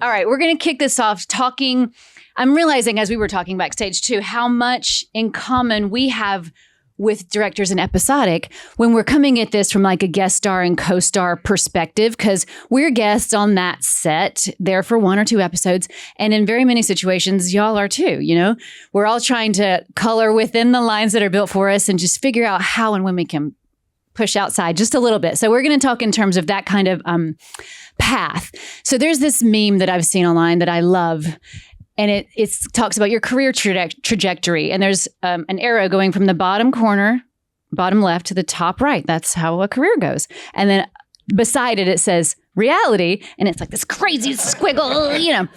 All right, we're going to kick this off talking. I'm realizing as we were talking backstage too, how much in common we have with directors in Episodic when we're coming at this from like a guest star and co-star perspective, because we're guests on that set there for 1 or 2 episodes. And in very many situations, y'all are too, you know, we're all trying to color within the lines that are built for us and just figure out how and when we can push outside just a little bit. So we're going to talk in terms of that kind of path. So there's this meme that I've seen online that I love. And it talks about your career trajectory. And there's an arrow going from the bottom corner, bottom left to the top right. That's how a career goes. And then beside it, it says reality. And it's like this crazy squiggle, you know.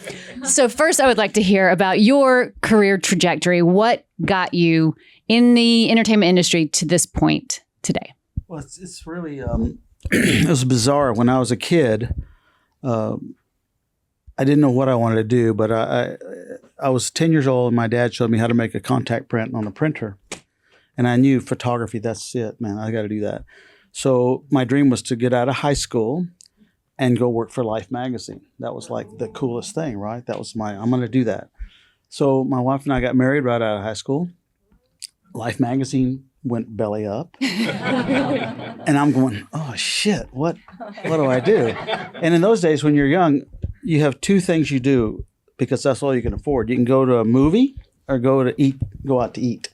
So first, I would like to hear about your career trajectory. What got you in the entertainment industry to this point today? Well, it's really, it was bizarre. When I was a kid, I didn't know what I wanted to do, but I was 10 years old and my dad showed me how to make a contact print on a printer. And I knew photography, that's it, man, I got to do that. So my dream was to get out of high school and go work for Life magazine. That was like the coolest thing, right? That was I'm going to do that. So my wife and I got married right out of high school. Life magazine went belly up. And I'm going, oh shit, what do I do? And in those days when you're young, you have 2 things you do because that's all you can afford. You can go to a movie or go out to eat.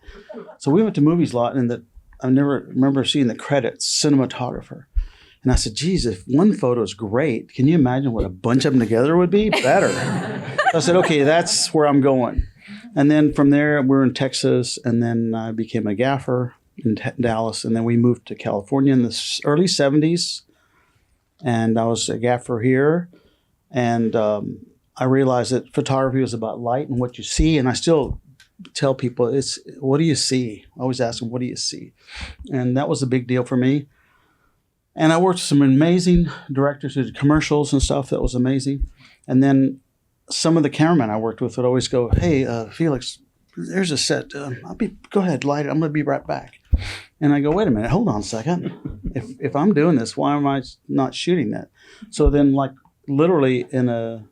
So we went to movies a lot, and I never remember seeing the credits, cinematographer. And I said, geez, if one photo is great, can you imagine what a bunch of them together would be? Better. So I said, okay, that's where I'm going. And then from there, we're in Texas, and then I became a gaffer in Dallas, and then we moved to California in the early 70s, and I was a gaffer here. And I realized that photography was about light and what you see. And I still tell people, it's what do you see? I always ask them, what do you see? And that was a big deal for me. And I worked with some amazing directors who did commercials and stuff. That was amazing. And then some of the cameramen I worked with would always go, hey, Felix, there's a set. Go ahead, light it. I'm going to be right back. And I go, wait a minute, hold on a second. If I'm doing this, why am I not shooting that? So then like, literally in a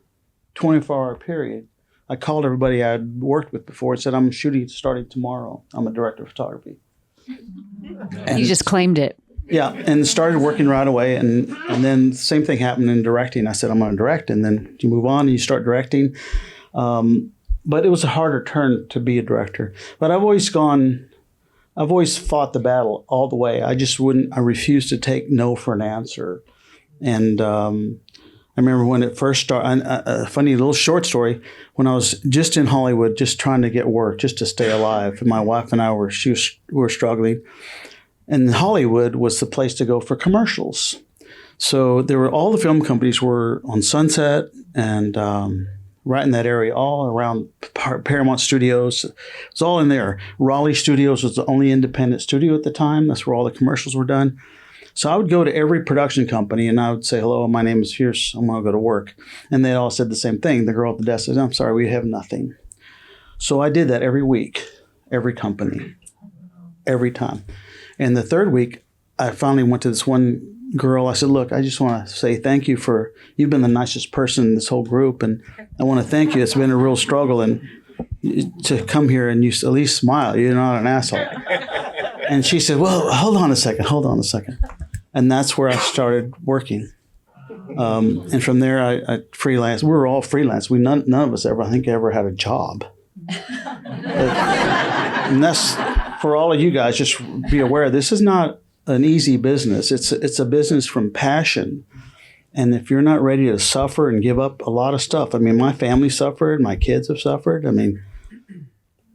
24-hour period, I called everybody I'd worked with before and said, I'm shooting starting tomorrow. I'm a director of photography. And you just claimed it. Yeah, and started working right away. And then the same thing happened in directing. I said, I'm going to direct. And then you move on and you start directing. But it was a harder turn to be a director. But I've always fought the battle all the way. I refused to take no for an answer. And I remember when it first started, a funny little short story, when I was just in Hollywood, just trying to get work, just to stay alive. And my wife and I were struggling. And Hollywood was the place to go for commercials. So all the film companies were on Sunset and right in that area, all around Paramount Studios. It was all in there. Raleigh Studios was the only independent studio at the time. That's where all the commercials were done. So I would go to every production company and I would say, hello, my name is Fierce. I'm going to go to work. And they all said the same thing. The girl at the desk said, I'm sorry, we have nothing. So I did that every week, every company, every time. And the third week, I finally went to this one girl. I said, look, I just want to say thank you you've been the nicest person in this whole group. And I want to thank you. It's been a real struggle. And to come here and you at least smile, you're not an asshole. And she said, well, hold on a second. And that's where I started working. And from there, I freelanced. We were all freelance. None of us ever had a job. And that's, for all of you guys, just be aware, this is not an easy business. It's a business from passion. And if you're not ready to suffer and give up a lot of stuff, I mean, my family suffered, my kids have suffered. I mean,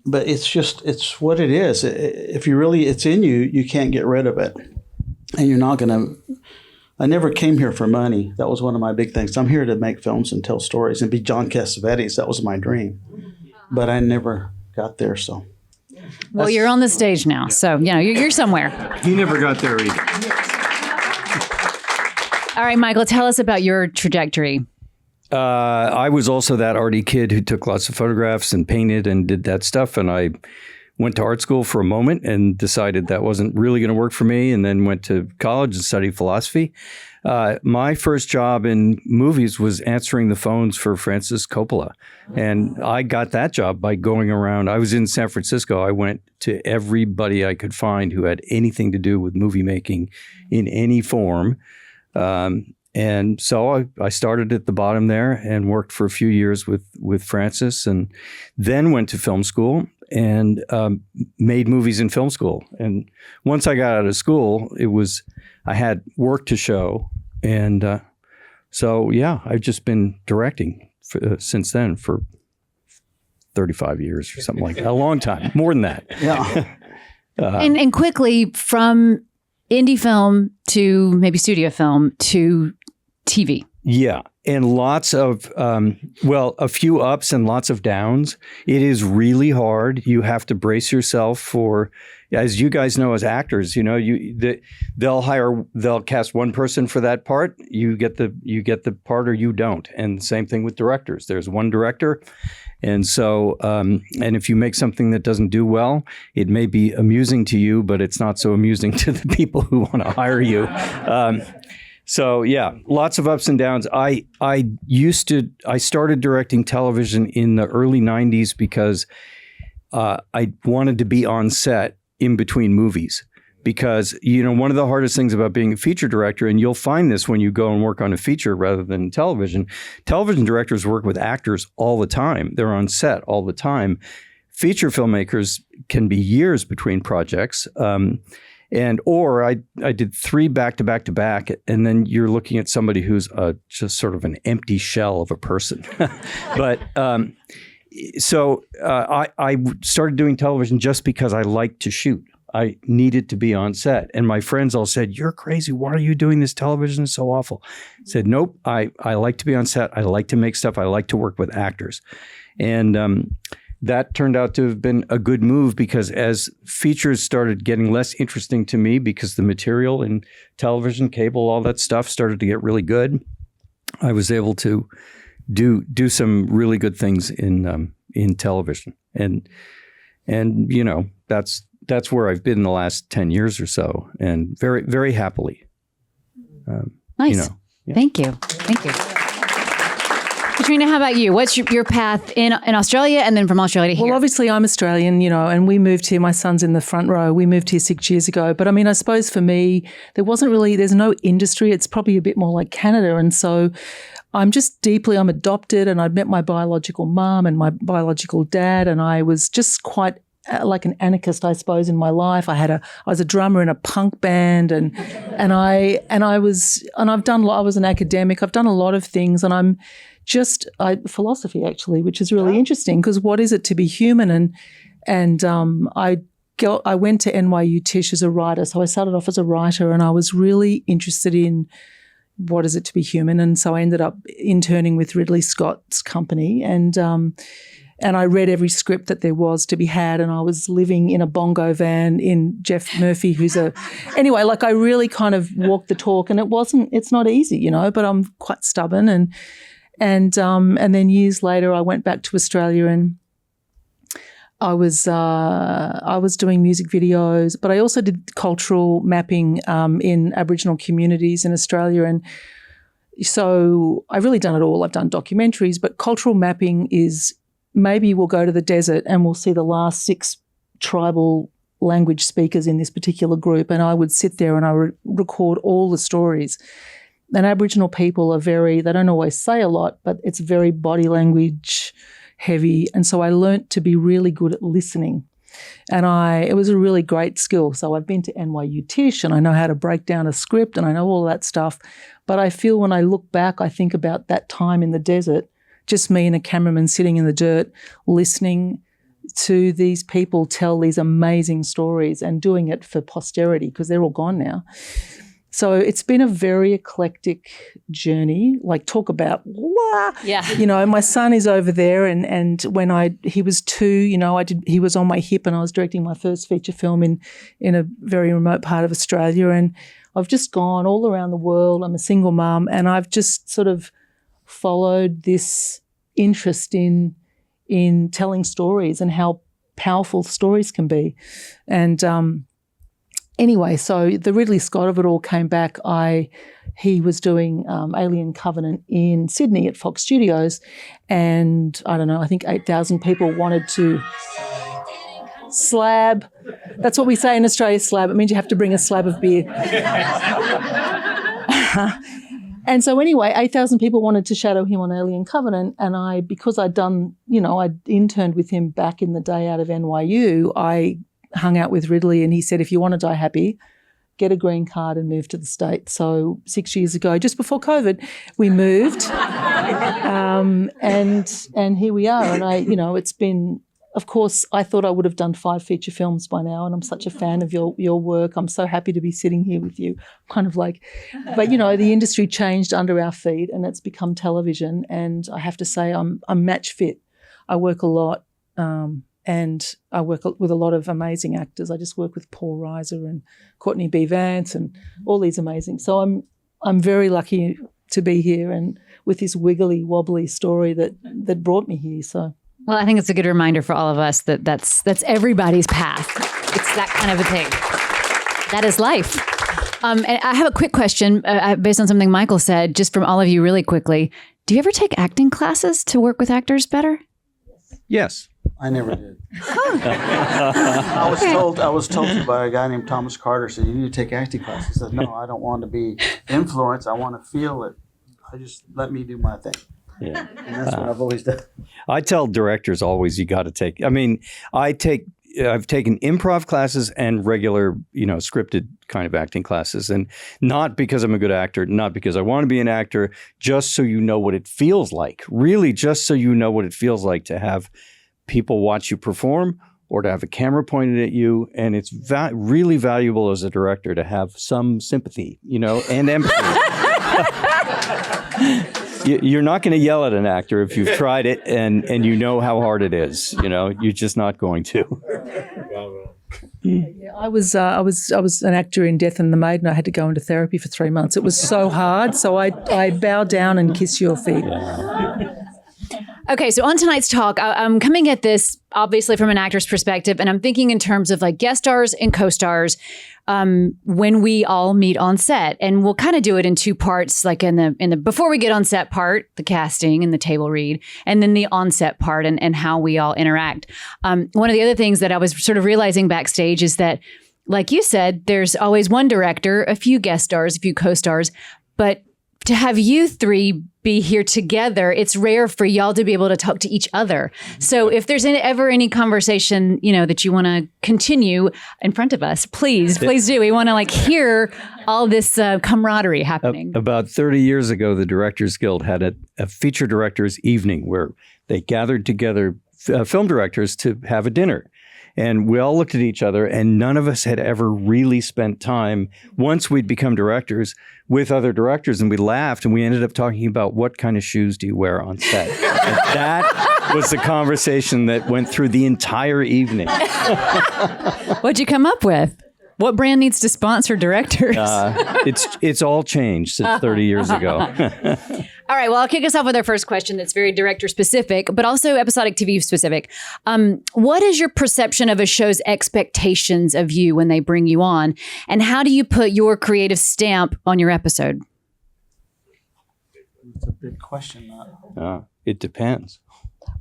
but it's what it is. If it's in you, you can't get rid of it. And you're not going to, I never came here for money. That was one of my big things. I'm here to make films and tell stories and be John Cassavetes. That was my dream. But I never got there, so. Well, you're on the stage now, so, you're somewhere. He never got there either. All right, Michael, tell us about your trajectory. I was also that arty kid who took lots of photographs and painted and did that stuff. And I went to art school for a moment and decided that wasn't really going to work for me, and then went to college and studied philosophy. My first job in movies was answering the phones for Francis Coppola. And I got that job by going around. I was in San Francisco. I went to everybody I could find who had anything to do with movie making in any form. And so I started at the bottom there and worked for a few years with Francis, and then went to film school and made movies in film school. And once I got out of school, I had work to show. And so, yeah, I've just been directing since then for 35 years or something like that. A long time, more than that. Yeah. And quickly, from indie film to maybe studio film to TV. Yeah. And lots of, a few ups and lots of downs. It is really hard. You have to brace yourself for, as you guys know, as actors, they'll cast one person for that part. You get the part or you don't. And same thing with directors. There's one director. And so, and if you make something that doesn't do well, it may be amusing to you, but it's not so amusing to the people who want to hire you. So yeah, lots of ups and downs. I started directing television in the early 90s because I wanted to be on set in between movies. Because, one of the hardest things about being a feature director, and you'll find this when you go and work on a feature rather than television directors work with actors all the time. They're on set all the time. Feature filmmakers can be years between projects. Or I did 3 back to back to back, and then you're looking at somebody who's just sort of an empty shell of a person. But so I started doing television just because I liked to shoot. I needed to be on set, and my friends all said, "You're crazy. Why are you doing this? Television is so awful." I said, "Nope. I like to be on set. I like to make stuff. I like to work with actors," and that turned out to have been a good move because as features started getting less interesting to me because the material in television, cable, all that stuff started to get really good, I was able to do some really good things in television. And that's where I've been the last 10 years or so, and very, very happily. Nice. Yeah. Thank you. Catriona, how about you? What's your path in Australia and then from Australia to here? Well, obviously I'm Australian, and we moved here. My son's in the front row. We moved here 6 years ago. But I mean, I suppose for me, there's no industry. It's probably a bit more like Canada. And so I'm adopted, and I'd met my biological mum and my biological dad, and I was just quite like an anarchist, I suppose, in my life. I was a drummer in a punk band, I was an academic. I've done a lot of things, and philosophy actually, which is really interesting because what is it to be human? And I went to NYU Tisch as a writer, so I started off as a writer, and I was really interested in what is it to be human, and so I ended up interning with Ridley Scott's company, and I read every script that there was to be had, and I was living in a bongo van in Jeff Murphy, I really kind of walked the talk, and it's not easy, but I'm quite stubborn, and then years later I went back to Australia, and I was doing music videos, but I also did cultural mapping in Aboriginal communities in Australia, and so I've really done it all. I've done documentaries, but cultural mapping is maybe we'll go to the desert and we'll see the last 6 tribal language speakers in this particular group, and I would sit there and I would record all the stories. And Aboriginal people they don't always say a lot, but it's very body language heavy, and so I learnt to be really good at listening. And it was a really great skill. So I've been to NYU Tisch, and I know how to break down a script, and I know all that stuff. But I feel when I look back, I think about that time in the desert, just me and a cameraman sitting in the dirt, listening to these people tell these amazing stories and doing it for posterity because they're all gone now. So it's been a very eclectic journey. Like, talk about, yeah. My son is over there, and when he was 2, he was on my hip, and I was directing my first feature film in a very remote part of Australia, and I've just gone all around the world. I'm a single mum, and I've just sort of followed this interest in telling stories and how powerful stories can be. And anyway, so the Ridley Scott of it all came back. He was doing Alien Covenant in Sydney at Fox Studios, and I don't know, I think 8,000 people wanted to slab. That's what we say in Australia, slab. It means you have to bring a slab of beer. And so anyway, 8,000 people wanted to shadow him on Alien Covenant, and because I'd done, I'd interned with him back in the day out of NYU, I hung out with Ridley, and he said, if you want to die happy, get a green card and move to the States. So 6 years ago, just before COVID, we moved, and here we are. And it's been, of course, I thought I would have done 5 feature films by now, and I'm such a fan of your work. I'm so happy to be sitting here with you, kind of like, but the industry changed under our feet, and it's become television. And I have to say, I'm match fit. I work a lot. And I work with a lot of amazing actors. I just work with Paul Reiser and Courtney B. Vance and all these amazing. So I'm very lucky to be here and with this wiggly wobbly story that brought me here. So, well, I think it's a good reminder for all of us that's everybody's path. It's that kind of a thing. That is life. And I have a quick question based on something Michael said, just from all of you really quickly. Do you ever take acting classes to work with actors better? Yes. I never did. I was told by a guy named Thomas Carter, said, you need to take acting classes. I said, no, I don't want to be influenced. I want to feel it. Let me do my thing. Yeah. And that's what I've always done. I tell directors always, you got to take, I've taken improv classes and regular, scripted kind of acting classes. And not because I'm a good actor, not because I want to be an actor, just so you know what it feels like. Really, just so you know what it feels like to have people watch you perform or to have a camera pointed at you. And it's really valuable as a director to have some sympathy, and empathy. You're not going to yell at an actor if you've tried it and you know how hard it is. You're just not going to. Yeah, I was an actor in Death and the Maid, and I had to go into therapy for 3 months. It was so hard, so I bow down and kiss your feet. Yeah. Okay, so on tonight's talk, I'm coming at this obviously from an actor's perspective, and I'm thinking in terms of like guest stars and co-stars when we all meet on set, and we'll kind of do it in 2 parts, like in the before we get on set part, the casting and the table read, and then the on set part and how we all interact. One of the other things that I was sort of realizing backstage is that, like you said, there's always one director, a few guest stars, a few co-stars, but to have you 3 be here together, it's rare for y'all to be able to talk to each other. So if there's ever any conversation, that you want to continue in front of us, please do. We want to hear all this camaraderie happening. About 30 years ago, the Directors Guild had a feature directors evening where they gathered together film directors to have a dinner. And we all looked at each other, and none of us had ever really spent time, once we'd become directors, with other directors. And we laughed, and we ended up talking about what kind of shoes do you wear on set. And that was the conversation that went through the entire evening. What'd you come up with? What brand needs to sponsor directors? It's all changed since 30 years ago. All right. Well, I'll kick us off with our first question that's very director specific, but also episodic TV specific. What is your perception of a show's expectations of you when they bring you on? And how do you put your creative stamp on your episode? It's a big question. It depends.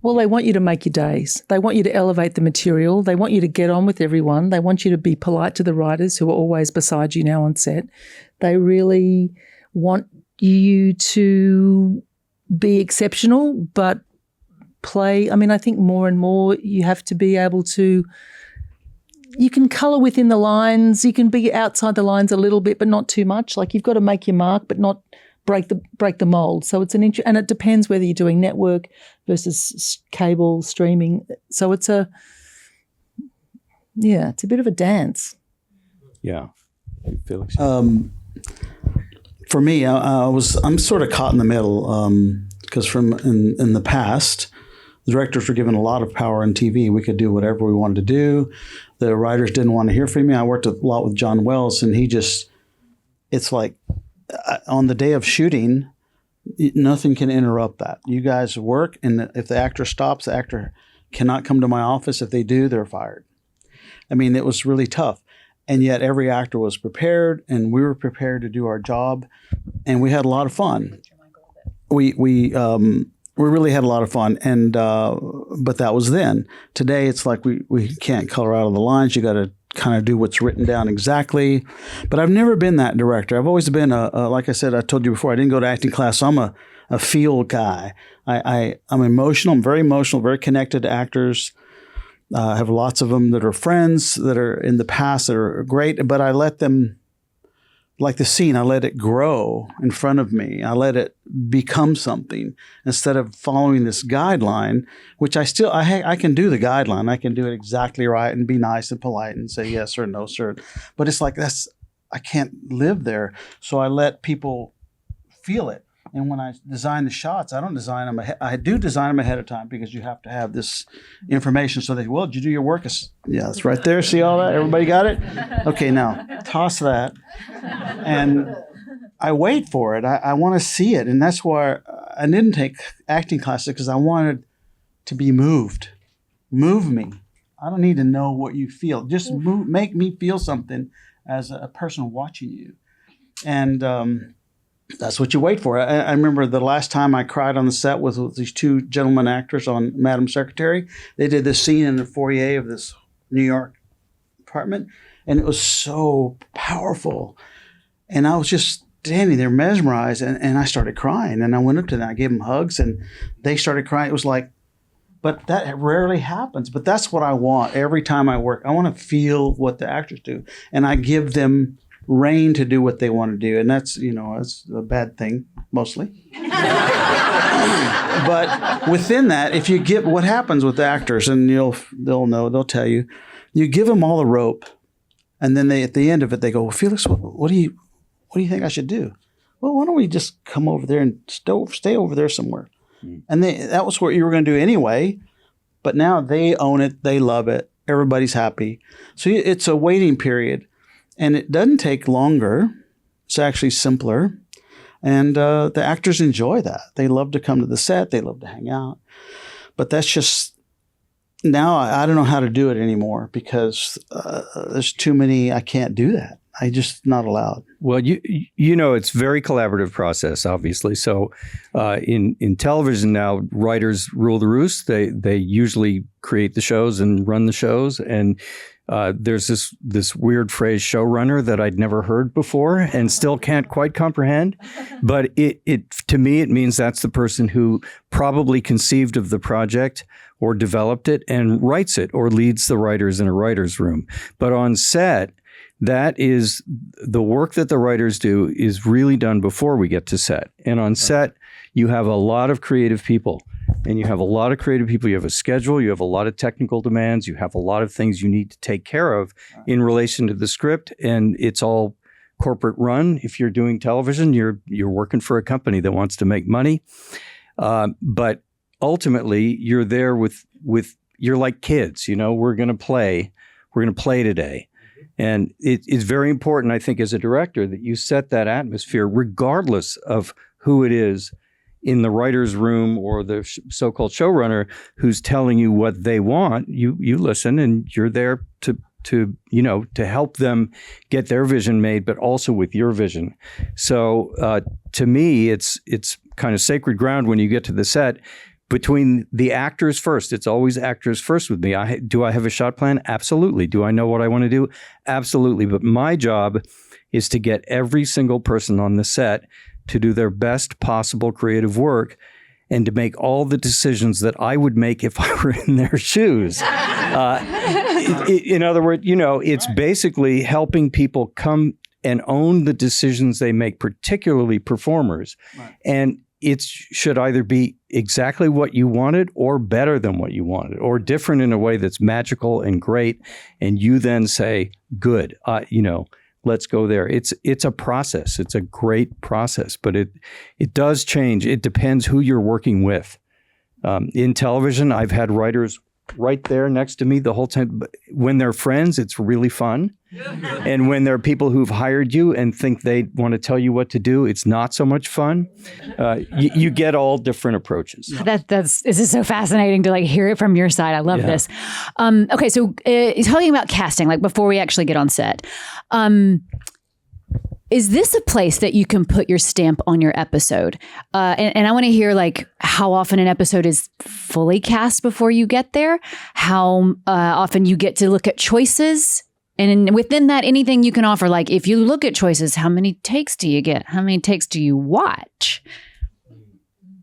Well, they want you to make your days. They want you to elevate the material. They want you to get on with everyone. They want you to be polite to the writers who are always beside you now on set. They really want you to be exceptional, but play. I think more and more you have to be able to, you can colour within the lines. You can be outside the lines a little bit, but not too much. You've got to make your mark, but not break the mold. So it's and it depends whether you're doing network versus cable streaming. So it's a bit of a dance. Yeah. Felix? For me, I'm sort of caught in the middle because in the past, the directors were given a lot of power on TV. We could do whatever we wanted to do. The writers didn't want to hear from me. I worked a lot with John Wells, and it's like on the day of shooting, nothing can interrupt that. You guys work, and if the actor stops, the actor cannot come to my office. If they do, they're fired. I mean, it was really tough. And yet every actor was prepared, and we were prepared to do our job, and we had a lot of fun. We really had a lot of fun, and but that was then. Today, it's like we can't color out of the lines. You got to kind of do what's written down exactly. But I've never been that director. I've always been like I said, I told you before, I didn't go to acting class, so I'm a feel guy. I'm emotional. I'm very emotional, very connected to actors. I have lots of them that are friends that are in the past that are great, but I let them, like the scene, I let it grow in front of me. I let it become something instead of following this guideline, which I can do the guideline. I can do it exactly right and be nice and polite and say yes or no, sir. But it's like I can't live there. So I let people feel it. And when I design the shots, I don't design them ahead. I do design them ahead of time because you have to have this information so that, well, did you do your work? Yeah, it's right there. See all that? Everybody got it? Okay, now toss that. And I wait for it. I want to see it. And that's why I didn't take acting classes, because I wanted to be moved. Move me. I don't need to know what you feel. Just make me feel something as a person watching you. And that's what you wait for. I remember the last time I cried on the set with these two gentlemen actors on Madam Secretary. They did this scene in the foyer of this New York apartment, and it was so powerful. And I was just standing there mesmerized, and I started crying. And I went up to them, I gave them hugs, and they started crying. It was like, but that rarely happens. But that's what I want every time I work. I want to feel what the actors do, and I give them reign to do what they want to do. And that's a bad thing mostly. But within that, if you get what happens with the actors, and they'll know, they'll tell you, you give them all the rope, and then at the end of it, they go, well, Felix, what do you think I should do? Well, why don't we just come over there and stay over there somewhere? And that was what you were going to do anyway. But now they own it. They love it. Everybody's happy. So it's a waiting period. And it doesn't take longer. It's actually simpler. And the actors enjoy that. They love to come to the set. They love to hang out. But that's just, now I don't know how to do it anymore, because there's too many. I can't do that. I just not allowed. Well, it's very collaborative process, obviously. So in television now, writers rule the roost. They usually create the shows and run the shows. And there's this weird phrase, showrunner, that I'd never heard before and still can't quite comprehend. But it to me, it means that's the person who probably conceived of the project or developed it and writes it or leads the writers in a writer's room. But on set, that is the work that the writers do is really done before we get to set. And on set, you have a lot of creative people. And you have a lot of creative people. You have a schedule. You have a lot of technical demands. You have a lot of things you need to take care of in relation to the script. And it's all corporate run. If you're doing television, you're working for a company that wants to make money. But ultimately, you're there with you're like kids. We're going to play. We're going to play today. And it's very important, I think, as a director, that you set that atmosphere regardless of who it is in the writer's room or the so-called showrunner who's telling you what they want. You listen, and you're there to help them get their vision made, but also with your vision. So to me, it's kind of sacred ground when you get to the set. Between the actors first. It's always actors first with me. Do I have a shot plan? Absolutely. Do I know what I want to do? Absolutely. But my job is to get every single person on the set to do their best possible creative work and to make all the decisions that I would make if I were in their shoes. In other words, it's basically helping people come and own the decisions they make, particularly performers. Right. And it should either be exactly what you wanted or better than what you wanted or different in a way that's magical and great. And you then say, good, let's go there. It's a process. It's a great process, but it does change. It depends who you're working with. In television, I've had writers right there next to me the whole time. But when they're friends, it's really fun. And when there are people who've hired you and think they want to tell you what to do, it's not so much fun. You get all different approaches. This is so fascinating to like hear it from your side. I love this. Okay, so talking about casting, like before we actually get on set, is this a place that you can put your stamp on your episode? And I want to hear like how often an episode is fully cast before you get there, how often you get to look at choices. And within that, anything you can offer, like if you look at choices, how many takes do you get? How many takes do you watch?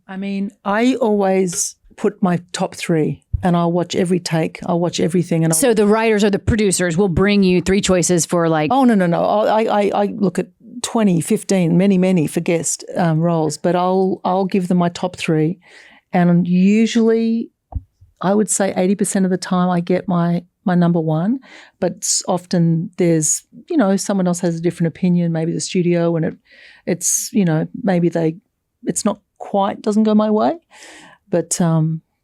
I mean, I always put my top 3 and I'll watch every take. I'll watch everything. And so the writers or the producers will bring you 3 choices for like... Oh, no. I look at 20, 15, many for guest roles, but I'll give them my top 3. And usually I would say 80% of the time I get my number 1, but often there's, someone else has a different opinion, maybe the studio, and it's maybe it's not quite, doesn't go my way, but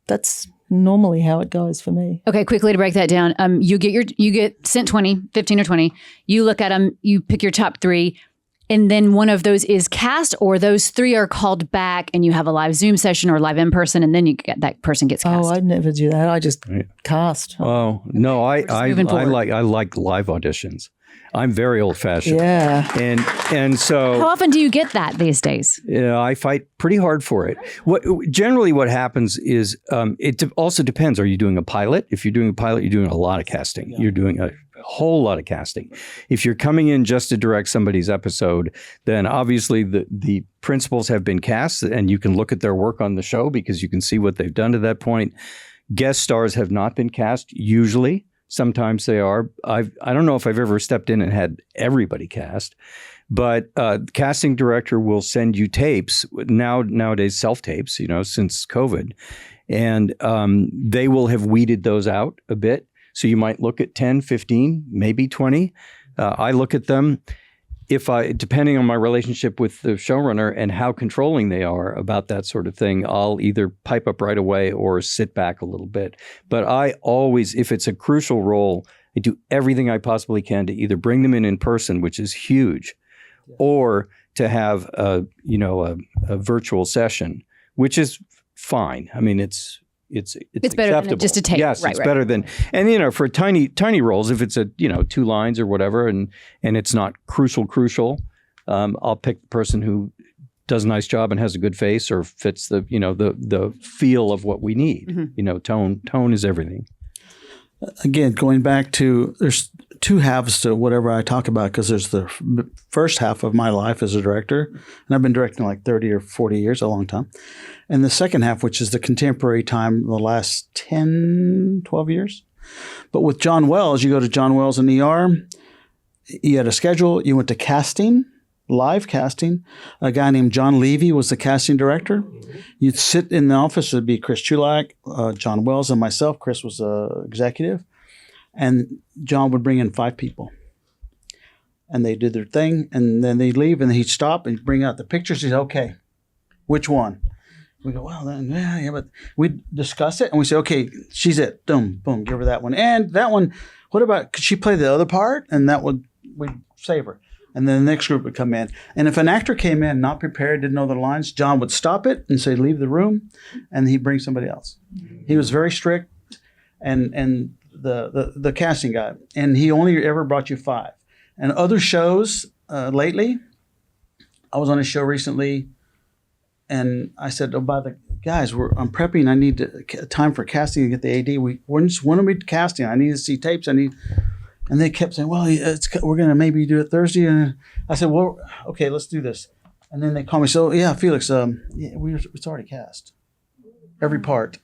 that's normally how it goes for me. Okay, quickly to break that down. You get sent 20, 15 or 20, you look at them, you pick your top 3, and then one of those is cast, or those 3 are called back and you have a live Zoom session or live in person, and then that person gets cast. Oh, I'd never do that. I just cast. Oh, no, I like live auditions. I'm very old fashioned. Yeah. And so how often do you get that these days? I fight pretty hard for it. Generally what happens is it also depends. Are you doing a pilot? If you're doing a pilot, you're doing a lot of casting. Yeah. You're doing a whole lot of casting. If you're coming in just to direct somebody's episode, then obviously the principals have been cast and you can look at their work on the show because you can see what they've done to that point. Guest stars have not been cast usually. Sometimes they are. I don't know if I've ever stepped in and had everybody cast, but casting director will send you tapes nowadays, self-tapes, since COVID, and they will have weeded those out a bit. So you might look at 10, 15, maybe 20. I look at them. Depending on my relationship with the showrunner and how controlling they are about that sort of thing, I'll either pipe up right away or sit back a little bit. But I always, if it's a crucial role, I do everything I possibly can to either bring them in person, which is huge, or to have a virtual session, which is fine. I mean, it's better acceptable. than just a tape. Yes, it's better than, and for tiny roles, if it's a 2 lines or whatever, and it's not crucial, I'll pick the person who does a nice job and has a good face or fits the the feel of what we need. Mm-hmm. Tone is everything. Again, going back to, there's 2 halves to whatever I talk about, because there's the first half of my life as a director, and I've been directing like 30 or 40 years, a long time. And the second half, which is the contemporary time, the last 10, 12 years. But with John Wells, you go to John Wells in ER, you had a schedule, you went to casting, live casting. A guy named John Levy was the casting director. You'd sit in the office, it'd be Chris Chulak, John Wells, and myself. Chris was the executive. And John would bring in 5 people. And they did their thing, and then they'd leave, and he'd stop and he'd bring out the pictures. He'd say, okay, which one? We go, well, then, yeah, but we'd discuss it, and we say, okay, she's it. Boom, boom, give her that one. And that one, what about, could she play the other part? And we'd save her. And then the next group would come in. And if an actor came in not prepared, didn't know the lines, John would stop it and say, leave the room, and he'd bring somebody else. He was very strict, and the casting guy, and he only ever brought you 5. And other shows lately, I was on a show recently, and I said, oh, by the guys, I'm prepping. I need time for casting to get the AD. When are we casting? I need to see tapes. And they kept saying, well, we're going to maybe do it Thursday. And I said, well, okay, let's do this. And then they call me, so yeah, Felix, it's already cast, every part.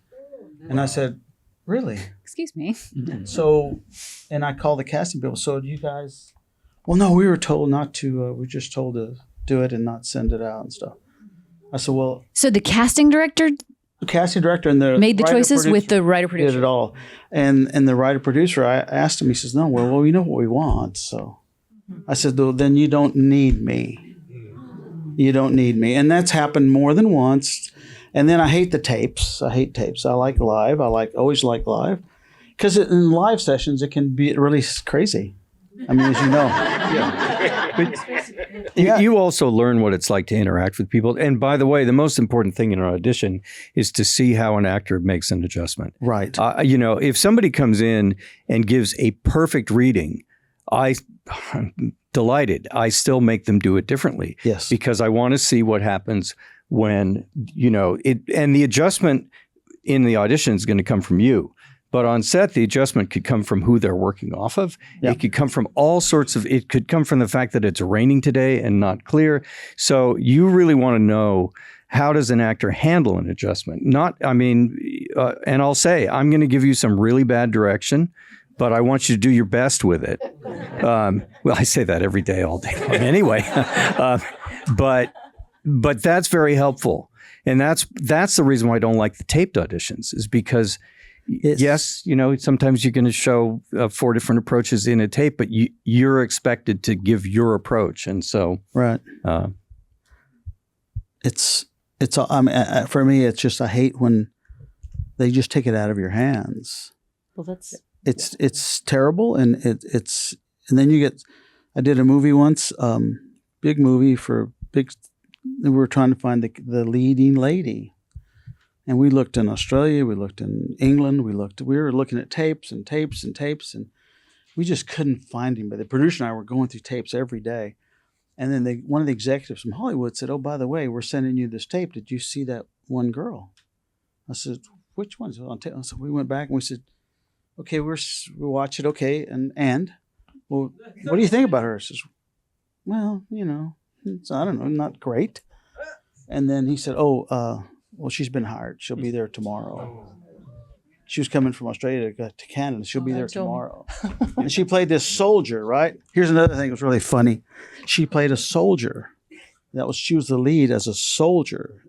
And I said, really? Excuse me. So, and I called the casting people. So do you guys, well, no, we were told not to, we were just told to do it and not send it out and stuff. I said, well. So the casting director and the made the choices with the writer producer. Did it all. And the writer producer, I asked him, he says, no, well, we know what we want. So I said, well, then you don't need me. You don't need me. And that's happened more than once. And then I hate the tapes. I hate tapes. I like live. Always like live. Because in live sessions, it can be really crazy. I mean, as you know. You also learn what it's like to interact with people. And by the way, the most important thing in an audition is to see how an actor makes an adjustment. Right. If somebody comes in and gives a perfect reading, I'm delighted. I still make them do it differently. Yes. Because I want to see what happens when, and the adjustment in the audition is going to come from you. But on set, the adjustment could come from who they're working off of. Yeah. It could come from it could come from the fact that it's raining today and not clear. So you really want to know, how does an actor handle an adjustment? And I'll say, I'm going to give you some really bad direction, but I want you to do your best with it. Well, I say that every day, all day long anyway. But that's very helpful. And that's the reason why I don't like the taped auditions, is because yes, sometimes you're going to show 4 different approaches in a tape, but you're expected to give your approach, and so right. It's for me. It's just, I hate when they just take it out of your hands. Well, it's terrible, and it's and then you get. I did a movie once, big movie we were trying to find the leading lady. And we looked in Australia, we looked in England, we were looking at tapes, and we just couldn't find him. But the producer and I were going through tapes every day. And then one of the executives from Hollywood said, "Oh, by the way, we're sending you this tape. Did you see that one girl?" I said, "Which one?" So we went back and we said, "Okay, we watch it, okay, and well, what do you think about her?" He says, "Well, I don't know, not great." And then he said, well, she's been hired. She'll be there tomorrow. She was coming from Australia to Canada. She'll be there tomorrow. And she played this soldier, right? Here's another thing that was really funny. She played a soldier. She was the lead as a soldier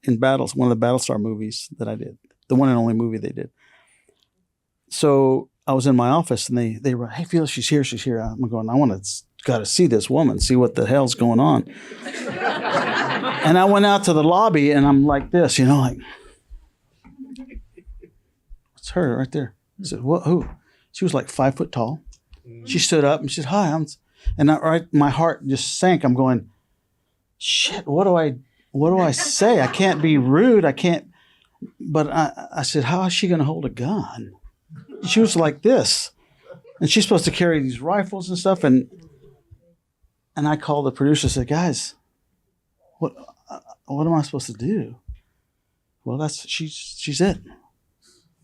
in Battles, one of the Battlestar movies that I did, the one and only movie they did. So I was in my office, and they were, "Hey, Felix, she's here. I'm going, got to see this woman, see what the hell's going on." And I went out to the lobby, and I'm like this, like, "It's her right there." I said, "What? Who?" She was like 5 foot tall. She stood up and she said, "Hi." My heart just sank. I'm going, "Shit, what do I say? I can't be rude. I can't." But I said, "How is she going to hold a gun?" She was like this, and she's supposed to carry these rifles and stuff. And I called the producer and said, "Guys, what am I supposed to do?" "Well, she's it." I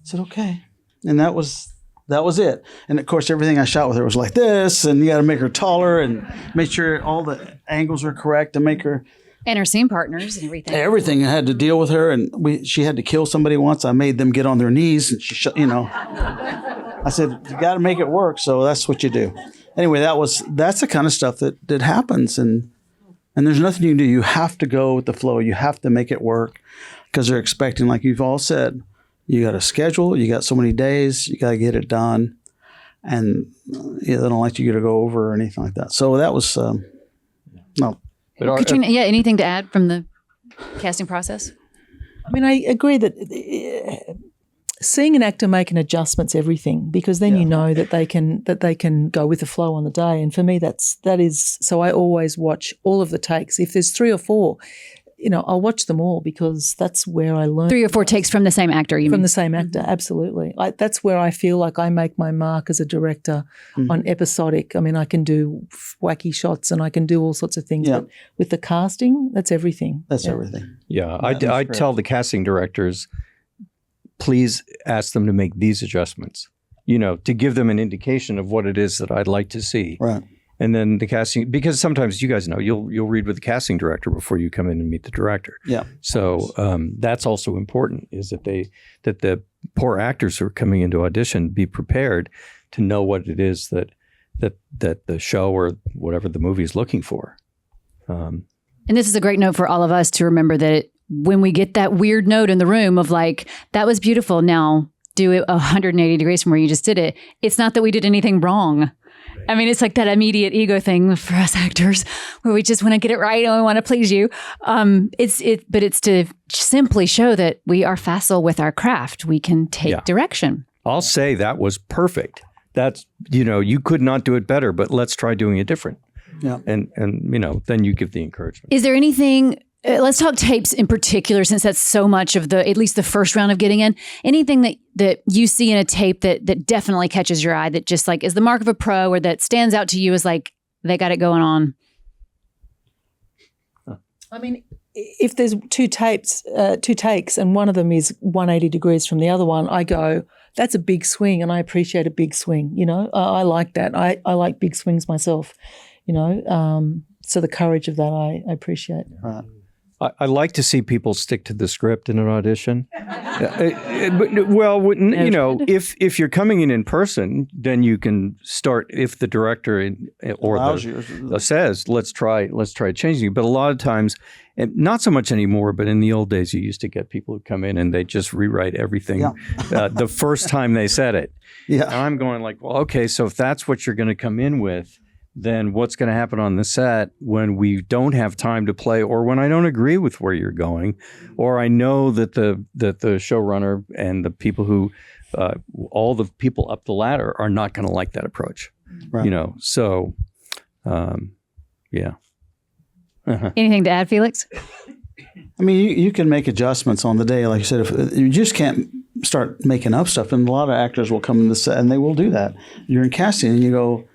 said, "Okay." And that was it. And of course, everything I shot with her was like this, and you got to make her taller and make sure all the angles are correct to make her. And her scene partners and everything. Everything. I had to deal with her, and she had to kill somebody once. I made them get on their knees, and I said, "You got to make it work." So that's what you do. Anyway, that's the kind of stuff that happens, and there's nothing you can do. You have to go with the flow. You have to make it work, because they're expecting, like you've all said, you got a schedule. You got so many days. You got to get it done, and they don't like you to go over or anything like that. So that was no. Catriona, anything to add from the casting process? I mean, I agree that seeing an actor make an adjustment's everything, because then you know that they can go with the flow on the day. And for me, that is so. I always watch all of the takes. If there's 3 or 4, I'll watch them all, because that's where I learn. 3 or 4 takes from the same actor, you mean? From the same actor, absolutely. That's where I feel like I make my mark as a director on Episodic. I mean, I can do wacky shots and I can do all sorts of things. Yeah. But with the casting, that's everything. That's everything. Yeah, I tell the casting directors, please ask them to make these adjustments, to give them an indication of what it is that I'd like to see. Right. And then the casting, because sometimes you guys know you'll read with the casting director before you come in and meet the director. Yeah. So that's also important, is that the poor actors who are coming into audition be prepared to know what it is that the show or whatever the movie is looking for. And this is a great note for all of us to remember, that when we get that weird note in the room of like, "That was beautiful, now do it 180 degrees from where you just did it." It's not that we did anything wrong. I mean, it's like that immediate ego thing for us actors where we just want to get it right and we want to please you. But it's to simply show that we are facile with our craft. We can take direction. I'll say that was perfect. That's, you could not do it better, but let's try doing it different. Yeah. And then you give the encouragement. Is there anything, let's talk tapes in particular, since that's so much of at least the first round of getting in, anything that you see in a tape that definitely catches your eye, that just like is the mark of a pro, or that stands out to you as like, they got it going on? I mean, if there's two takes and one of them is 180 degrees from the other one, I go, that's a big swing, and I appreciate a big swing. I like that. I like big swings myself, so the courage of that I appreciate. Right. I like to see people stick to the script in an audition. If you're coming in person, then you can start. If the director says, "Let's try changing it." But a lot of times, and not so much anymore. But in the old days, you used to get people who come in and they just rewrite everything the first time they said it. Yeah, and I'm going like, well, okay, so if that's what you're going to come in with, then what's going to happen on the set when we don't have time to play, or when I don't agree with where you're going, or I know that the showrunner and the people who, all the people up the ladder are not going to like that approach, right. So, yeah. Uh-huh. Anything to add, Felix? I mean, you can make adjustments on the day. Like you said, if you just can't start making up stuff, and a lot of actors will come in the set and they will do that. You're in casting and you go,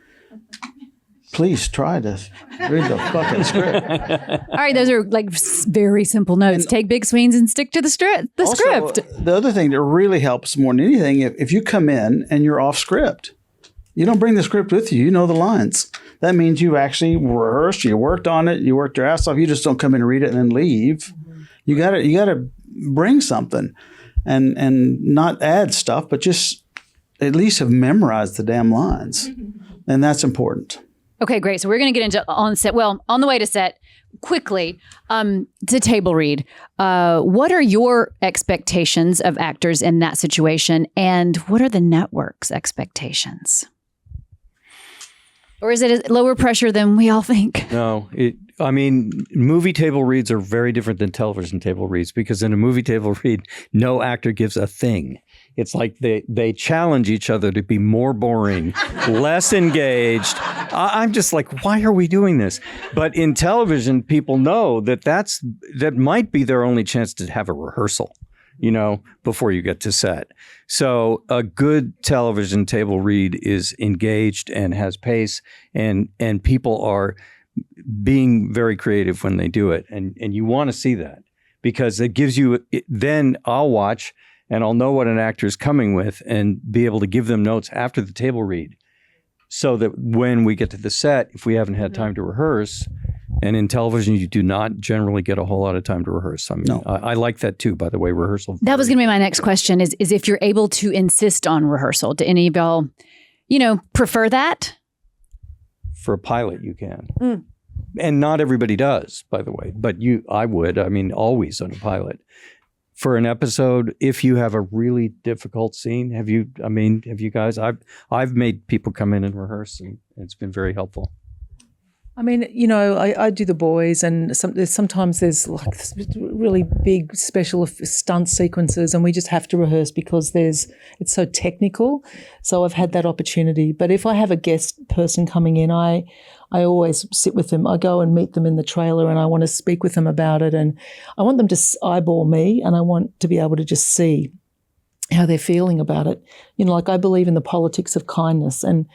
please try this. Read the fucking script. All right, those are like very simple notes. Take big swings and stick to the script. The other thing that really helps more than anything, if you come in and you're off script, you don't bring the script with you. You know the lines. That means you actually rehearsed, you worked on it, you worked your ass off. You just don't come in and read it and then leave. You gotta bring something, and not add stuff, but just at least have memorized the damn lines, and that's important. Okay, great. So we're going to get into on set. Well, on the way to set, quickly, to table read. What are your expectations of actors in that situation, and what are the network's expectations? Or is it lower pressure than we all think? No, movie table reads are very different than television table reads, because in a movie table read, no actor gives a thing. It's like they challenge each other to be more boring, less engaged. I'm just like, why are we doing this? But in television, people know that might be their only chance to have a rehearsal, before you get to set. So a good television table read is engaged and has pace, and people are being very creative when they do it. And you want to see that, because it gives you, then I'll watch and I'll know what an actor is coming with and be able to give them notes after the table read, so that when we get to the set, if we haven't had time to rehearse, and in television, you do not generally get a whole lot of time to rehearse. I mean, no. I like that too, by the way, rehearsal. That was going to be my next question is if you're able to insist on rehearsal. Do any of y'all, prefer that? For a pilot, you can. Mm. And not everybody does, by the way, but I would, always on a pilot. For an episode, if you have a really difficult scene, have you guys, I've made people come in and rehearse, and it's been very helpful. I do The Boys, and sometimes there's like really big special stunt sequences, and we just have to rehearse because it's so technical. So I've had that opportunity. But if I have a guest person coming in, I always sit with them. I go and meet them in the trailer, and I want to speak with them about it, and I want them to eyeball me, and I want to be able to just see how they're feeling about it. I believe in the politics of kindness, and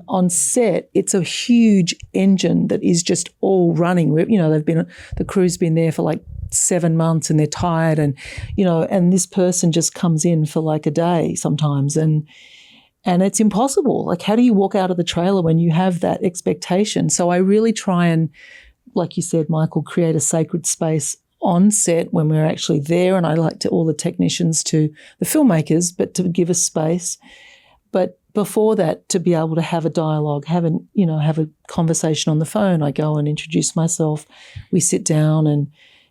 on set, it's a huge engine that is just all running. The crew's been there for like 7 months, and they're tired, and this person just comes in for like a day sometimes, and it's impossible. Like, how do you walk out of the trailer when you have that expectation? So I really try and, like you said, Michael, create a sacred space on set when we're actually there, and I like to all the technicians to the filmmakers, but to give us space. But before that, to be able to have a dialogue, have a conversation on the phone. I go and introduce myself. We sit down, and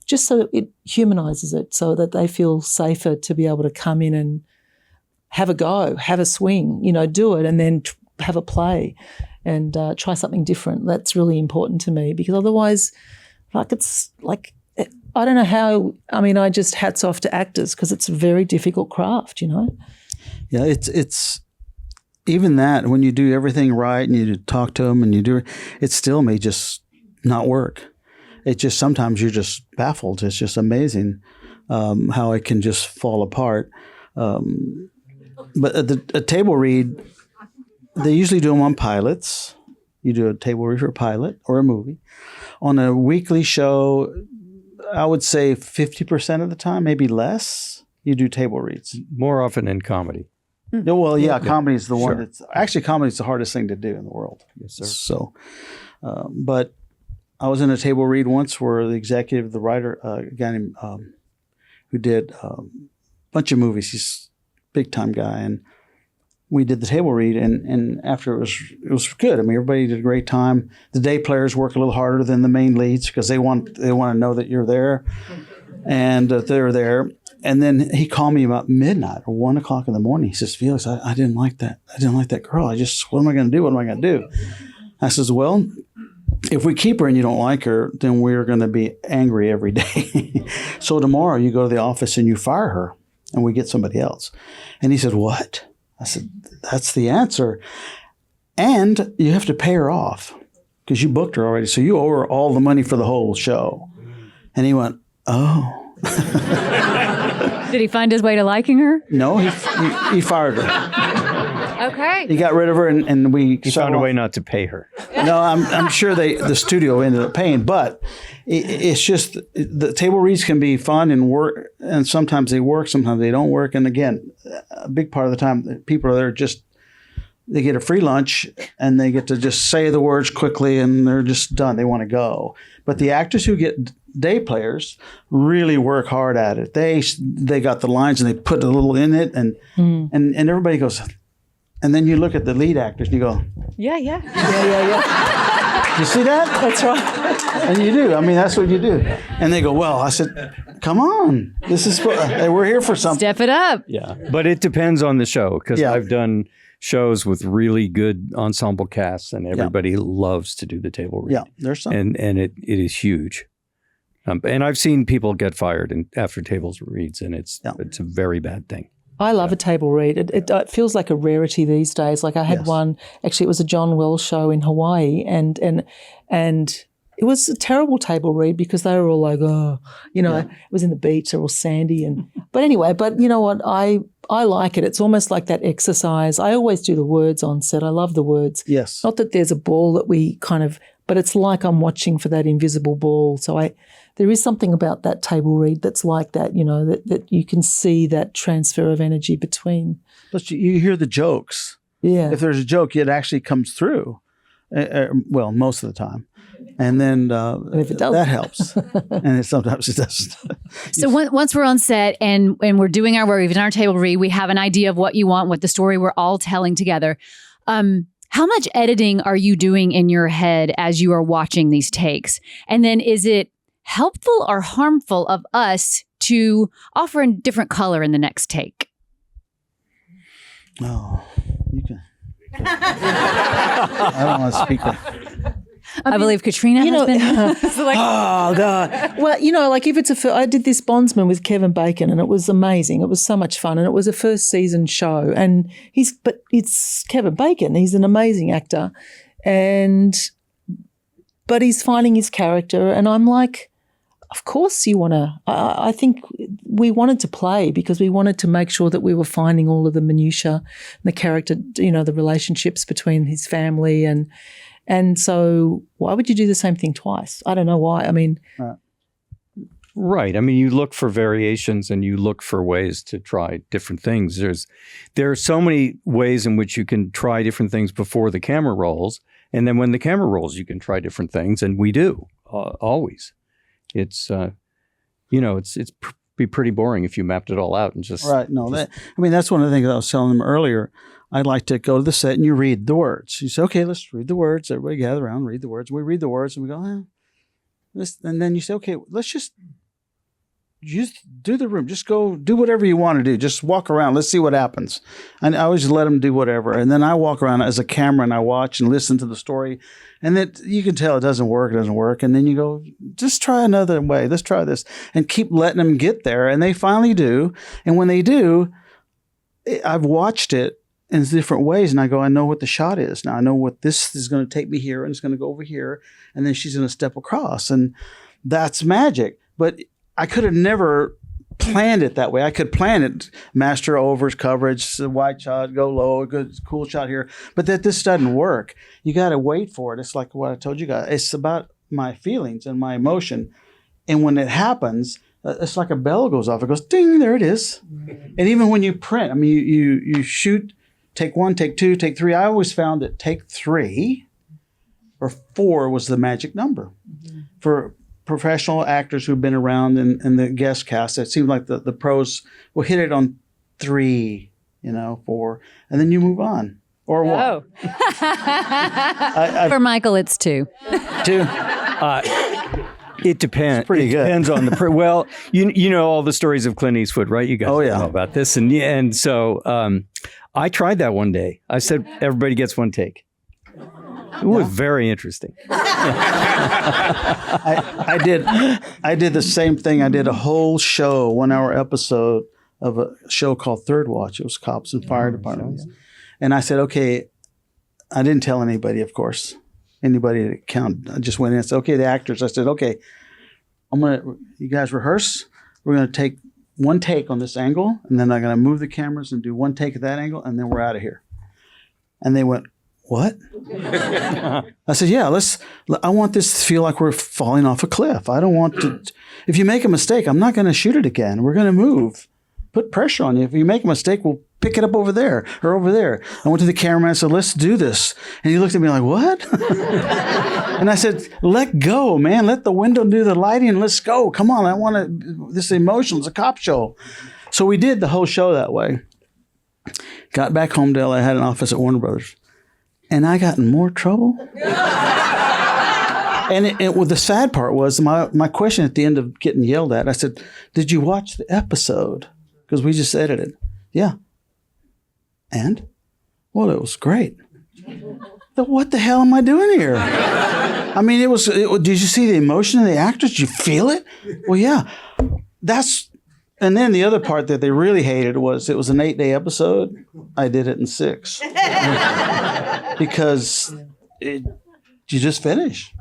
just so it humanizes it, so that they feel safer to be able to come in and have a go, have a swing, do it, and then have a play. and try something different. That's really important to me, because otherwise, it's like, I don't know how. I mean, I just hats off to actors, because it's a very difficult craft, Yeah, it's even that when you do everything right and you talk to them and you do it still may just not work. It just sometimes you're just baffled. It's just amazing how it can just fall apart. But a table read, they usually do them on pilots. You do a table read for a pilot or a movie. On a weekly show, I would say 50% of the time, maybe less, you do table reads. More often in comedy. No, well, yeah, comedy is the one Sure. that's actually comedy is the hardest thing to do in the world. Yes, sir. So, but I was in a table read once where the executive, the writer, a guy named who did a bunch of movies. He's a big time guy, and we did the table read, and after it was good. I mean, everybody did a great time. The day players work a little harder than the main leads because they want to know that you're there, and they're there. And then he called me about midnight or 1 o'clock in the morning. He says, "Felix, I didn't like that. I didn't like that girl. What am I going to do? What am I going to do?" I says, "Well, if we keep her and you don't like her, then we're going to be angry every day. So tomorrow you go to the office and you fire her and we get somebody else." And he said, "What?" I said, "That's the answer. And you have to pay her off because you booked her already. So you owe her all the money for the whole show." And he went, "Oh." Did he find his way to liking her? No, he fired her. Okay. He got rid of her, and we He found a way not to pay her. No, I'm sure the studio ended up paying, but it's just the table reads can be fun and work, and sometimes they work, sometimes they don't work. And again, a big part of the time, people are there they get a free lunch and they get to just say the words quickly and they're just done. They want to go. But the actors who get day players really work hard at it. They got the lines and they put a little in it and everybody goes. And then you look at the lead actors and you go, Yeah. Yeah. "You see that?" That's right. And you do. I mean, that's what you do. And they go, "Well," I said, "Come on. This is we're here for something." Step it up. Yeah, but it depends on the show, because Yeah. I've done shows with really good ensemble casts, and everybody loves to do the table read. Yeah, there's something. And it is huge. And I've seen people get fired after tables reads, and it's a very bad thing. I love a table read. It feels like a rarity these days. Like I had one, actually it was a John Wells show in Hawaii, and it was a terrible table read because they were all like, it was in the beach, they're all sandy. But anyway, you know what, I like it. It's almost like that exercise. I always do the words on set. I love the words. Yes. Not that there's a ball that we but it's like I'm watching for that invisible ball. So there is something about that table read that's like that, that you can see that transfer of energy between. But you hear the jokes. Yeah. If there's a joke, it actually comes through. Well, most of the time. And then and if it doesn't, that helps. And sometimes it doesn't. So once we're on set and we're doing our work, we've done our table read, we have an idea of what you want, what the story we're all telling together. How much editing are you doing in your head as you are watching these takes? And then is it helpful or harmful of us to offer a different color in the next take? Oh, you can. I don't want to speak. I believe Catriona has been. So oh God! Well, like if it's I did this Bondsman with Kevin Bacon, and it was amazing. It was so much fun, and it was a first season show. And it's Kevin Bacon. He's an amazing actor, but he's finding his character, and I'm like, of course you want to. I think we wanted to play because we wanted to make sure that we were finding all of the minutiae, the character, the relationships between his family and so why would you do the same thing twice? I don't know why. I mean, right. I mean, you look for variations and you look for ways to try different things. There are so many ways in which you can try different things before the camera rolls, and then when the camera rolls, you can try different things, and we do always. It's it's be pretty boring if you mapped it all out and just right. No, that's one of the things I was telling them earlier. I'd like to go to the set and you read the words. You say, "Okay, let's read the words." Everybody gather around, read the words. We read the words and we go, and then you say, "Okay, let's just just do the room. Just go do whatever you want to do. Just walk around. Let's see what happens. And I always let them do whatever. And then I walk around as a camera and I watch and listen to the story. And that you can tell it doesn't work. And then you go, just try another way. Let's try this. And keep letting them get there. And they finally do. And when they do, I've watched it in different ways. And I go, I know what the shot is. Now I know what this is going to take me here. And it's going to go over here. And then she's going to step across. And that's magic. But I could have never planned it that way. I could plan it, master overs, coverage, wide shot, go low, a good cool shot here. But that this doesn't work. You got to wait for it. It's like what I told you guys. It's about my feelings and my emotion. And when it happens, it's like a bell goes off. It goes, ding, there it is. And even when you print, I mean, you shoot, take 1, take 2, take 3. I always found that take 3 or 4 was the magic number. For professional actors who've been around in the guest cast, it seemed like the pros will hit it on 3, 4, and then you move on. Or 1. Oh. For Michael, it's 2. 2. It depends. It's pretty good. It depends on the well, you know all the stories of Clint Eastwood, right? You guys know about this, and so I tried that one day. I said everybody gets 1 take. It was very interesting. I did the same thing. I did a whole show, 1-hour episode of a show called Third Watch. It was cops and fire departments. And I said, okay, I didn't tell anybody, of course, anybody that counted. I just went in and said, okay, the actors. I said, okay, you guys rehearse. We're going to take 1 take on this angle, and then I'm going to move the cameras and do 1 take at that angle, and then we're out of here. And they went, what? I said, yeah, I want this to feel like we're falling off a cliff. I don't want to, if you make a mistake, I'm not going to shoot it again. We're going to move, put pressure on you. If you make a mistake, we'll pick it up over there or over there. I went to the cameraman and said, let's do this. And he looked at me like, what? And I said, let go, man. Let the window do the lighting and let's go. Come on. I want this emotional. It's a cop show. So we did the whole show that way. Got back home to LA. I had an office at Warner Brothers. And I got in more trouble. And the sad part was my question at the end of getting yelled at, I said, did you watch the episode? Because we just edited. Yeah. And? Well, it was great. What the hell am I doing here? I mean, did you see the emotion of the actors? Did you feel it? Well, yeah. And then the other part that they really hated was it was an 8-day episode. I did it in 6. Because you just finish.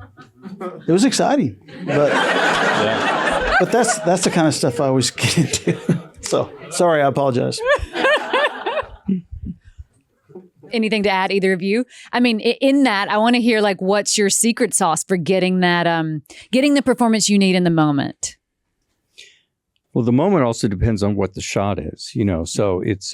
It was exciting. But that's the kind of stuff I always get into. So, sorry, I apologize. Anything to add, either of you? I mean, in that, I want to hear what's your secret sauce for getting that, getting the performance you need in the moment? Well, the moment also depends on what the shot is, so it's,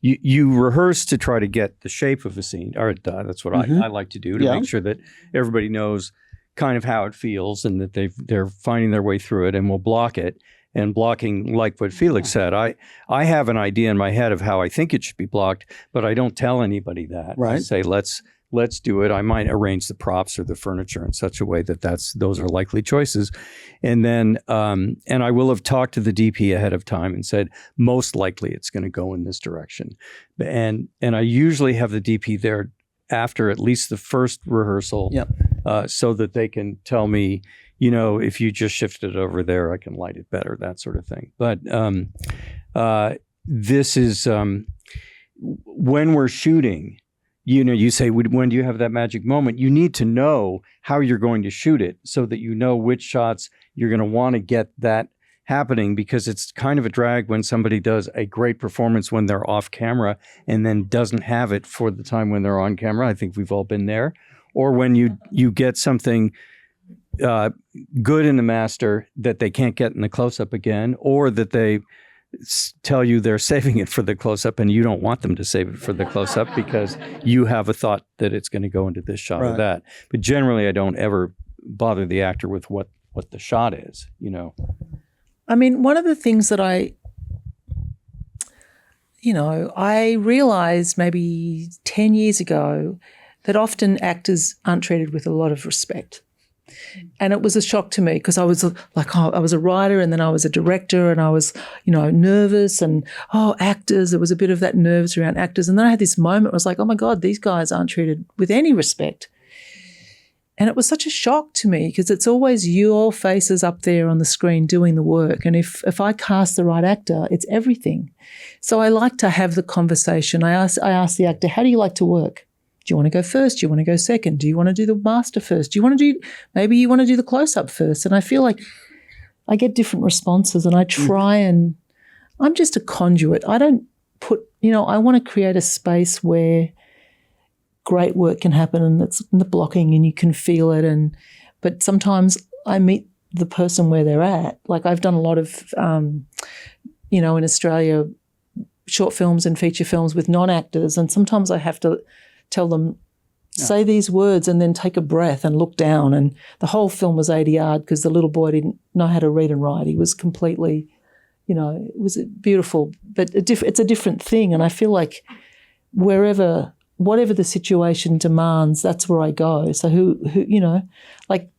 you rehearse to try to get the shape of a scene, or that's what I like to do to make sure that everybody knows kind of how it feels and that they're finding their way through it, and we'll block it. And blocking, like what Felix said, I have an idea in my head of how I think it should be blocked, but I don't tell anybody that. Right. I say, let's do it. I might arrange the props or the furniture in such a way that those are likely choices. And then, and I will have talked to the DP ahead of time and said, most likely it's going to go in this direction. And I usually have the DP there after at least the first rehearsal, so that they can tell me, if you just shifted it over there, I can light it better, that sort of thing. But this is when we're shooting, you say, when do you have that magic moment? You need to know how you're going to shoot it so that you know which shots you're going to want to get that happening, because it's kind of a drag when somebody does a great performance when they're off camera and then doesn't have it for the time when they're on camera. I think we've all been there. Or when you get something good in the master that they can't get in the close-up again, or that they tell you they're saving it for the close-up and you don't want them to save it for the close-up because you have a thought that it's going to go into this shot or that. But generally, I don't ever bother the actor with what the shot is, I mean, one of the things that I realized maybe 10 years ago that often actors aren't treated with a lot of respect. And it was a shock to me because I was like, I was a writer and then I was a director and I was, nervous and, actors. There was a bit of that nerves around actors. And then I had this moment where I was like, oh my God, these guys aren't treated with any respect. And it was such a shock to me because it's always your faces up there on the screen doing the work. And if I cast the right actor, it's everything. So I like to have the conversation. I ask the actor, how do you like to work? Do you want to go first? Do you want to go second? Do you want to do the master first? Maybe you want to do the close-up first? And I feel like I get different responses and I try and I'm just a conduit. I don't I want to create a space where great work can happen and it's in the blocking and you can feel it. But sometimes I meet the person where they're at. Like I've done a lot of, in Australia, short films and feature films with non-actors, and sometimes I have to tell them, say these words and then take a breath and look down. And the whole film was ADR'd because the little boy didn't know how to read and write. He was completely, it was beautiful, but it's a different thing. And I feel like whatever the situation demands, that's where I go. So who like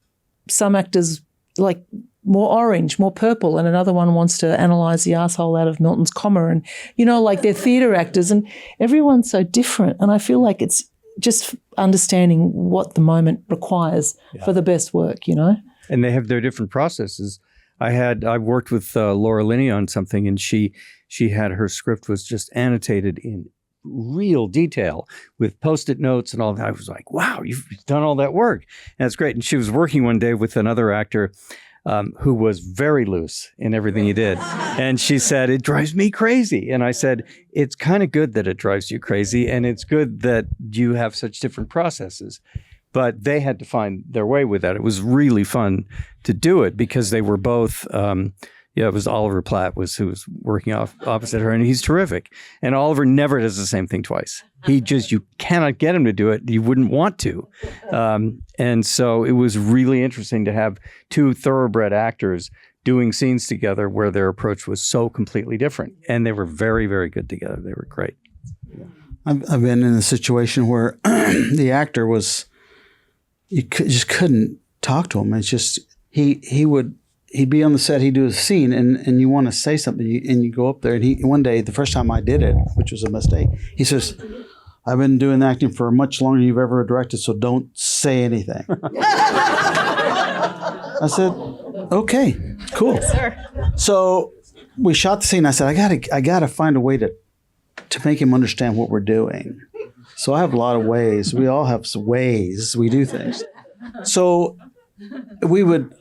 some actors like more orange, more purple, and another one wants to analyse the asshole out of Milton's comma, and like they're theatre actors, and everyone's so different. And I feel like it's just understanding what the moment requires for the best work, And they have their different processes. I worked with Laura Linney on something, and she had her script was just annotated in real detail with Post-it notes and all that. I was like, wow, you've done all that work. And that's great. And she was working one day with another actor who was very loose in everything he did. And she said, it drives me crazy. And I said, it's kind of good that it drives you crazy. And it's good that you have such different processes. But they had to find their way with that. It was really fun to do it because they were both it was Oliver Platt who was working opposite her, and he's terrific. And Oliver never does the same thing twice. You cannot get him to do it. You wouldn't want to. And so it was really interesting to have two thoroughbred actors doing scenes together where their approach was so completely different. And they were very, very good together. They were great. I've been in a situation where the actor just couldn't talk to him. It's just, he'd be on the set, he'd do a scene, and you want to say something, and you go up there, and one day, the first time I did it, which was a mistake, he says, I've been doing acting for much longer than you've ever directed, so don't say anything. I said, okay, cool. Yes, sir. So we shot the scene. I said, I gotta find a way to make him understand what we're doing. So I have a lot of ways. We all have some ways we do things. So we would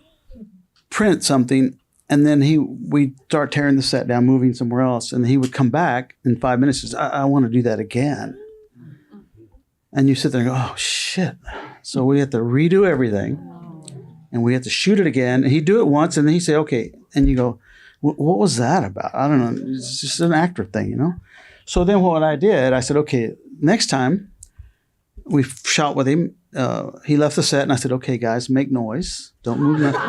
print something, and then we'd start tearing the set down, moving somewhere else, and he would come back in 5 minutes and say, I want to do that again. And you sit there and go, oh, shit. So we have to redo everything, and we have to shoot it again. And he'd do it once, and then he'd say, okay. And you go, what was that about? I don't know. It's just an actor thing, So then what I did, I said, okay, next time we shot with him, he left the set, and I said, okay, guys, make noise. Don't move nothing.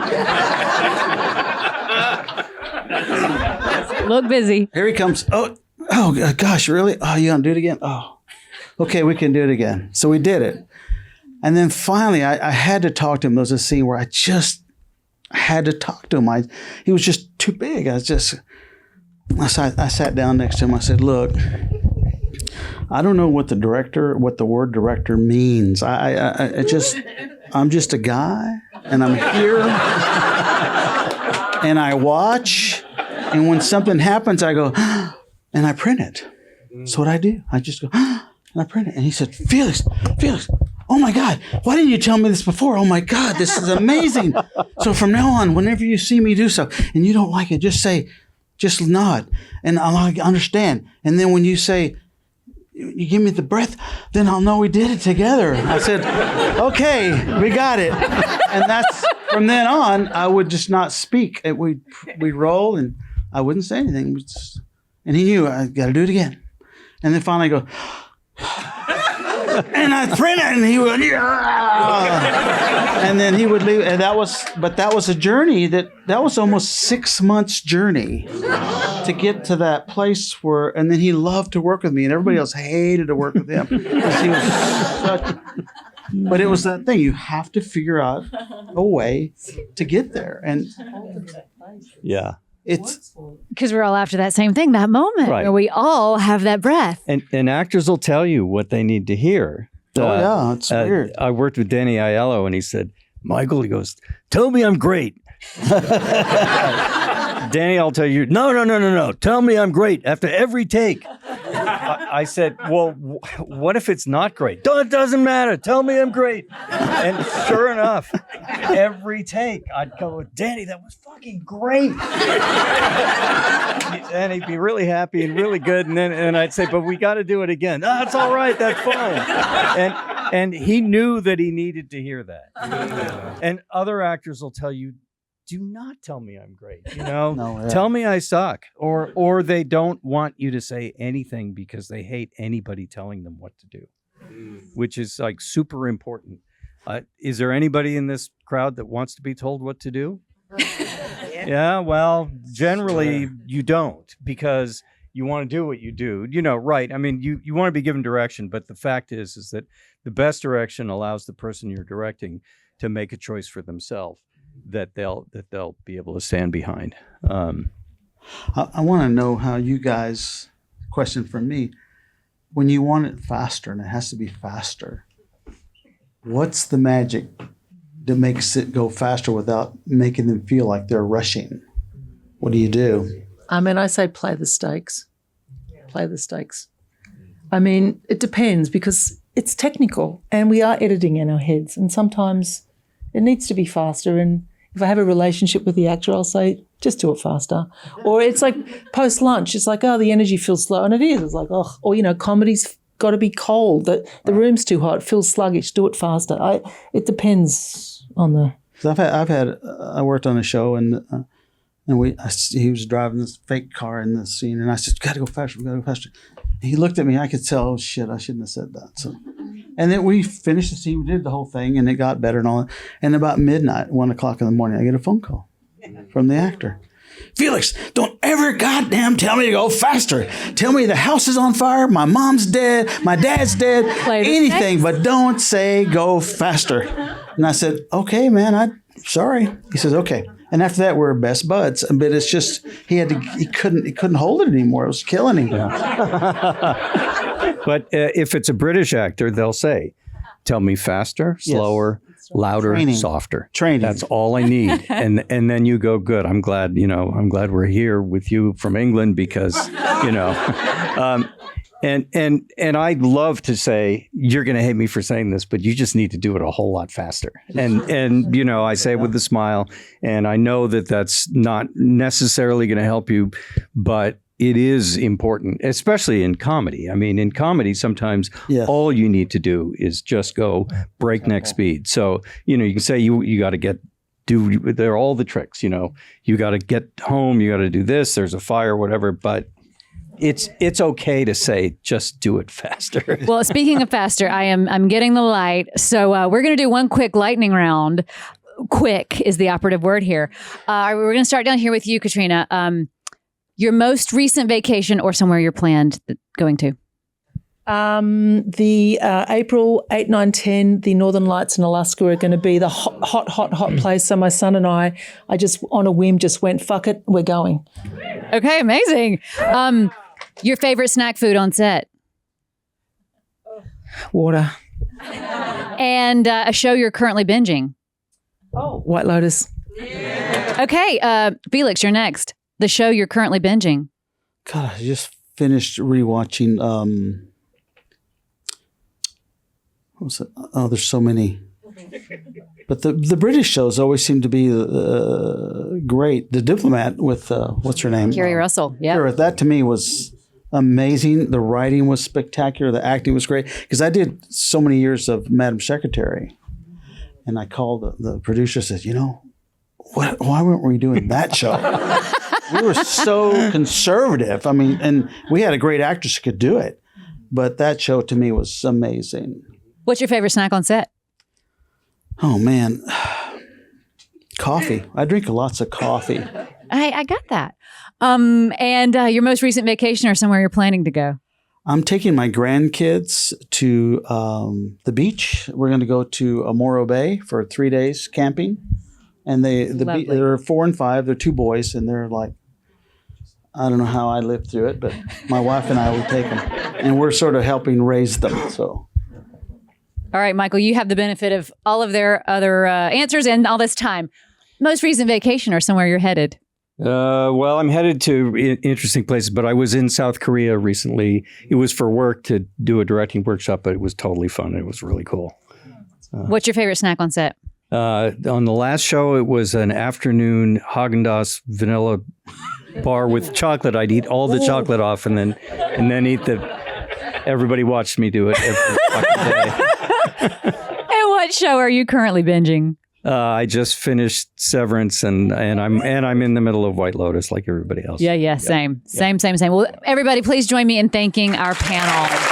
Look busy. Here he comes. Oh, gosh, really? Oh, you gonna do it again? Oh, okay, we can do it again. So we did it. And then finally, I had to talk to him. There was a scene where I just had to talk to him. He was just too big. I sat down next to him. I said, look, I don't know what the word director means. I'm just a guy, and I'm here, and I watch, and when something happens, I go, and I print it. That's what I do. I just go, and I print it. And he said, Felix, oh my God, why didn't you tell me this before? Oh my God, this is amazing. So from now on, whenever you see me do stuff and you don't like it, just nod, and I'll understand. And then when you say, you give me the breath, then I'll know we did it together. I said, okay, we got it. And that's, from then on, I would just not speak. We'd roll, and I wouldn't say anything. And he knew, I got to do it again. And then finally I go, and I print it, and he would, and then he would leave. And that was a journey that was almost 6 months journey to get to that place where, and then he loved to work with me, and everybody else hated to work with him because he was But it was that thing. You have to figure out a way to get there. And Yeah. it's Because we're all after that same thing, that moment Right. where we all have that breath. And actors will tell you what they need to hear. it's weird. I worked with Danny Aiello, and he said, Michael, he goes, tell me I'm great. Danny, I'll tell you, no. Tell me I'm great after every take. I said, well, what if it's not great? It doesn't matter. Tell me I'm great. And sure enough, every take, I'd go, Danny, that was fucking great. And he'd be really happy and really good. And I'd say, but we got to do it again. That's all right. That's fine. And he knew that he needed to hear that. And other actors will tell you, do not tell me I'm great. Tell me I suck. Or they don't want you to say anything because they hate anybody telling them what to do, which is like super important. Is there anybody in this crowd that wants to be told what to do? Yeah, well, generally you don't, because you want to do what you do. Right. I mean, you want to be given direction, but the fact is that the best direction allows the person you're directing to make a choice for themselves that they'll be able to stand behind. I want to know how you guys, question for me, when you want it faster, and it has to be faster, what's the magic that makes it go faster without making them feel like they're rushing? What do you do? I mean, I say play the stakes. Play the stakes. I mean, it depends because it's technical and we are editing in our heads, and sometimes it needs to be faster. And if I have a relationship with the actor, I'll say, just do it faster. Or it's like post-lunch. It's like, oh, the energy feels slow. And it is. It's like, oh, or, comedy's got to be cold. The room's too hot. It feels sluggish. Do it faster. It depends on the... I worked on a show and he was driving this fake car in the scene, and I said, we got to go faster. And he looked at me. I could tell, oh, shit, I shouldn't have said that. So... And then we finished the scene, we did the whole thing, and it got better and all that. And about midnight, 1:00 in the morning, I get a phone call from the actor. Felix, don't ever goddamn tell me to go faster. Tell me the house is on fire, my mom's dead, my dad's dead, anything, but don't say go faster. And I said, okay, man, I'm sorry. He says, okay. And after that, we're best buds. But it's just, he couldn't hold it anymore. It was killing him. Yeah. But if it's a British actor, they'll say, tell me faster, slower, louder, softer. Training. That's all I need. And then you go, good. I'm glad we're here with you from England because, and I'd love to say, you're going to hate me for saying this, but you just need to do it a whole lot faster. And I say it with a smile, and I know that that's not necessarily going to help you, but it is important, especially in comedy. I mean, in comedy, sometimes all you need to do is just go breakneck speed. So, you can say you got to there are all the tricks, you got to get home, you got to do this, there's a fire, whatever, but it's okay to say, just do it faster. Well, speaking of faster, I'm getting the light. So we're going to do one quick lightning round. Quick is the operative word here. We're going to start down here with you, Catriona. Your most recent vacation or somewhere you're planned going to? The April 8, 9, 10, the Northern Lights in Alaska are going to be the hot place. So my son and I just on a whim just went, fuck it, we're going. Okay, amazing. Your favorite snack food on set? Water. And a show you're currently binging? Oh, White Lotus. Okay, Felix, you're next. The show you're currently binging? God, I just finished rewatching. What was it? Oh, there's so many. But the British shows always seem to be great. The Diplomat with what's her name? Kerry Russell. Yeah. That to me was amazing. The writing was spectacular. The acting was great. Because I did so many years of Madam Secretary, and I called the producer. Said, why weren't we doing that show? We were so conservative. I mean, and we had a great actress who could do it. But that show to me was amazing. What's your favorite snack on set? Oh, man. Coffee. I drink lots of coffee. I got that. And your most recent vacation or somewhere you're planning to go? I'm taking my grandkids to the beach. We're going to go to Morro Bay for 3 days camping. And they're 4 and 5. They're 2 boys, and they're like, I don't know how I lived through it, but my wife and I will take them. And we're sort of helping raise them. So, all right, Michael, you have the benefit of all of their other answers and all this time. Most recent vacation or somewhere you're headed? Well, I'm headed to interesting places, but I was in South Korea recently. It was for work to do a directing workshop, but it was totally fun. It was really cool. What's your favorite snack on set? On the last show, it was an afternoon Haagen-Dazs vanilla bar with chocolate. I'd eat all the chocolate off and then eat the. Everybody watched me do it every fucking day. And what show are you currently binging? I just finished Severance, and I'm in the middle of White Lotus like everybody else. Yeah, same. Well, everybody, please join me in thanking our panel.